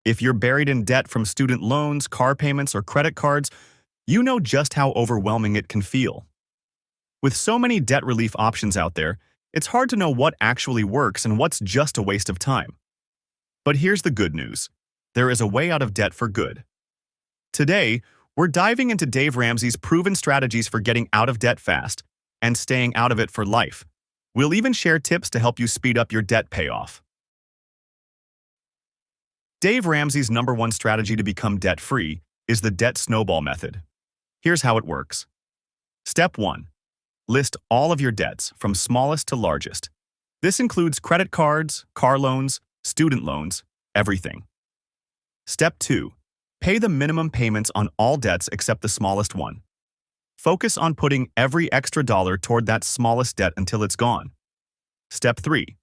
If you're buried in debt from student loans, car payments, or credit cards, you know just how overwhelming it can feel. With so many debt relief options out there, it's hard to know what actually works and what's just a waste of time. But here's the good news. There is a way out of debt for good. Today, we're diving into Dave Ramsey's proven strategies for getting out of debt fast and staying out of it for life. We'll even share tips to help you speed up your debt payoff. Dave Ramsey's #1 strategy to become debt-free is the Debt Snowball Method. Here's how it works. Step 1. List all of your debts, from smallest to largest. This includes credit cards, car loans, student loans, everything. Step 2. Pay the minimum payments on all debts except the smallest one. Focus on putting every extra dollar toward that smallest debt until it's gone. Step 3.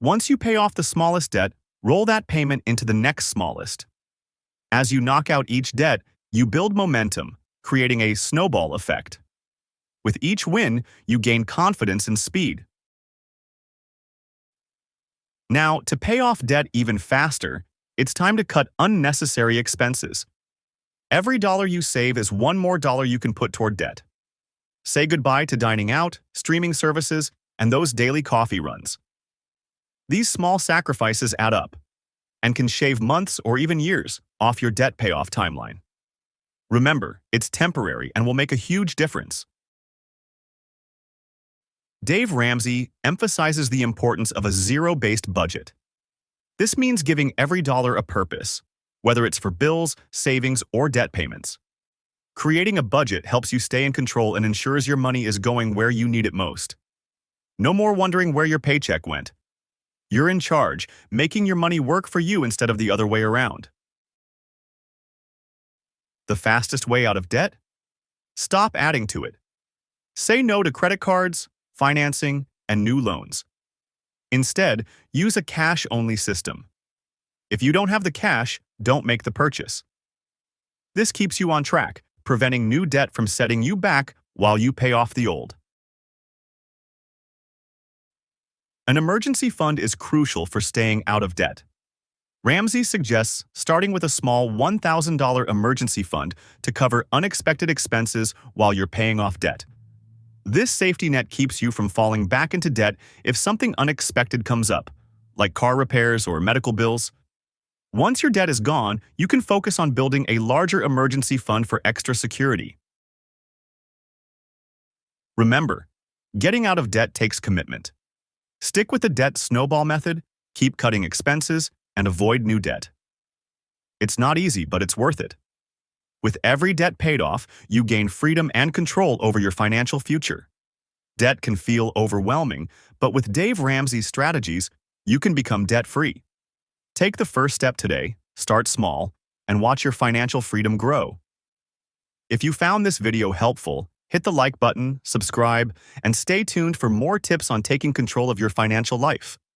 Once you pay off the smallest debt, roll that payment into the next smallest. As you knock out each debt, you build momentum, creating a snowball effect. With each win, you gain confidence and speed. Now, to pay off debt even faster, it's time to cut unnecessary expenses. Every dollar you save is one more dollar you can put toward debt. Say goodbye to dining out, streaming services, and those daily coffee runs. These small sacrifices add up and can shave months or even years off your debt payoff timeline. Remember, it's temporary and will make a huge difference. Dave Ramsey emphasizes the importance of a zero-based budget. This means giving every dollar a purpose, whether it's for bills, savings, or debt payments. Creating a budget helps you stay in control and ensures your money is going where you need it most. No more wondering where your paycheck went. You're in charge, making your money work for you instead of the other way around. The fastest way out of debt? Stop adding to it. Say no to credit cards, financing, and new loans. Instead, use a cash-only system. If you don't have the cash, don't make the purchase. This keeps you on track, preventing new debt from setting you back while you pay off the old. An emergency fund is crucial for staying out of debt. Ramsey suggests starting with a small $1,000 emergency fund to cover unexpected expenses while you're paying off debt. This safety net keeps you from falling back into debt if something unexpected comes up, like car repairs or medical bills. Once your debt is gone, you can focus on building a larger emergency fund for extra security. Remember, getting out of debt takes commitment. Stick with the Debt Snowball Method, keep cutting expenses, and avoid new debt. It's not easy, but it's worth it. With every debt paid off, you gain freedom and control over your financial future. Debt can feel overwhelming, but with Dave Ramsey's strategies, you can become debt-free. Take the first step today, start small, and watch your financial freedom grow. If you found this video helpful, hit the like button, subscribe, and stay tuned for more tips on taking control of your financial life.